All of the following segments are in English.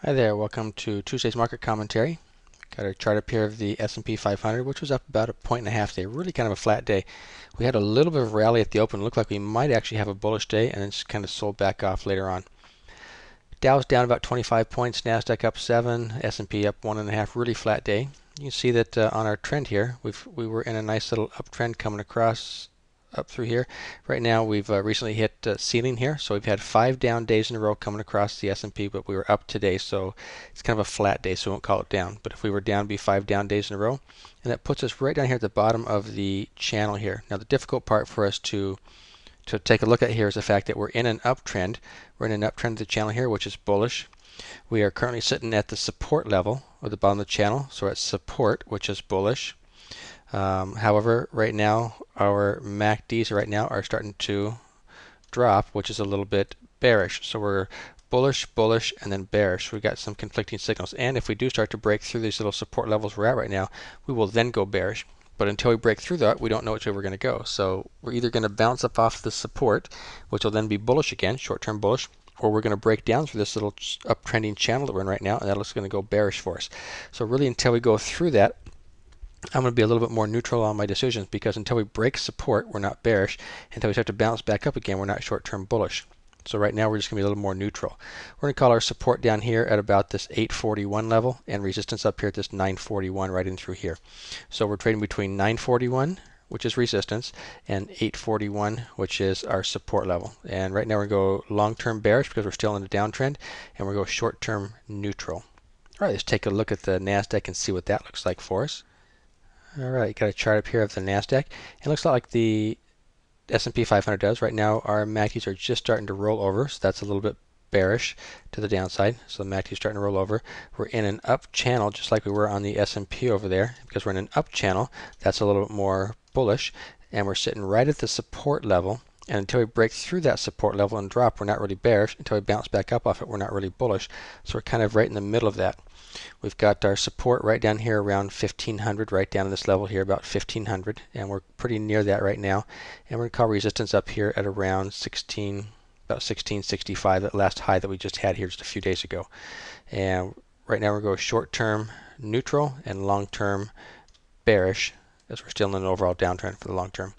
Hi there, welcome to Tuesday's market commentary. Got a chart up here of the S&P 500, which was up about a point and a half today. Really kind of a flat day. We had a little bit of rally at the open. Looked like we might actually have a bullish day, and then just kind of sold back off later on. Dow's down about 25 points, Nasdaq up 7, S&P up 1.5. Really flat day. You can see that on our trend here, we were in a nice little uptrend coming across up through here. Right now we've recently hit ceiling here, so we've had 5 down days in a row coming across the S&P, but we were up today, so it's kind of a flat day, so we won't call it down. But if we were down, it'd be 5 down days in a row, and that puts us right down here at the bottom of the channel here. Now the difficult part for us to take a look at here is the fact that we're in an uptrend. We're in an uptrend of the channel here, which is bullish. We are currently sitting at the support level of the bottom of the channel, so we're at support, which is bullish. However, right now our MACDs are starting to drop, which is a little bit bearish. So we're bullish, bullish, and then bearish. We've got some conflicting signals. And if we do start to break through these little support levels we're at right now, we will then go bearish. But until we break through that, we don't know which way we're going to go. So we're either going to bounce up off the support, which will then be bullish again, short-term bullish, or we're going to break down through this little uptrending channel that we're in right now, and that's going to go bearish for us. So really, until we go through that, I'm going to be a little bit more neutral on my decisions, because until we break support, we're not bearish. Until we start to bounce back up again, we're not short-term bullish. So right now we're just going to be a little more neutral. We're going to call our support down here at about this 841 level, and resistance up here at this 941 right in through here. So we're trading between 941, which is resistance, and 841, which is our support level. And right now we're going to go long-term bearish because we're still in a downtrend, and we're going to go short-term neutral. All right, let's take a look at the Nasdaq and see what that looks like for us. All right, got a chart up here of the Nasdaq. It looks like the S&P 500 does. Right now our MACDs are just starting to roll over, so that's a little bit bearish to the downside. So the MACD is starting to roll over. We're in an up channel, just like we were on the S&P over there. Because we're in an up channel, that's a little bit more bullish, and we're sitting right at the support level. And until we break through that support level and drop, we're not really bearish. Until we bounce back up off it, we're not really bullish. So we're kind of right in the middle of that. We've got our support right down here around 1500, right down to this level here, about 1500, and we're pretty near that right now. And we're going to call resistance up here at around about 1665, that last high that we just had here just a few days ago. And right now we're going short-term neutral and long-term bearish, as we're still in an overall downtrend for the long term.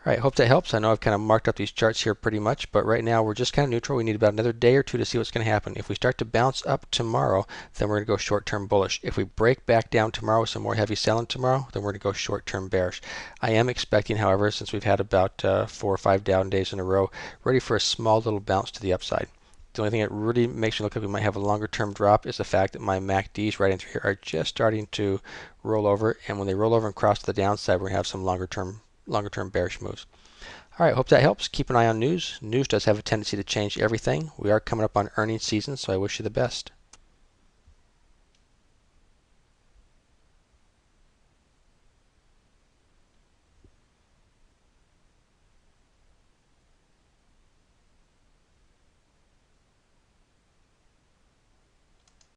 All right, hope that helps. I know I've kind of marked up these charts here pretty much, but right now we're just kind of neutral. We need about another day or two to see what's going to happen. If we start to bounce up tomorrow, then we're going to go short-term bullish. If we break back down tomorrow with some more heavy selling tomorrow, then we're going to go short-term bearish. I am expecting, however, since we've had about 4 or 5 down days in a row, ready for a small little bounce to the upside. The only thing that really makes me look like we might have a longer-term drop is the fact that my MACDs right in through here are just starting to roll over, and when they roll over and cross to the downside, we're going to have some longer-term bearish moves. All right, hope that helps. Keep an eye on news. News does have a tendency to change everything. We are coming up on earnings season, so I wish you the best.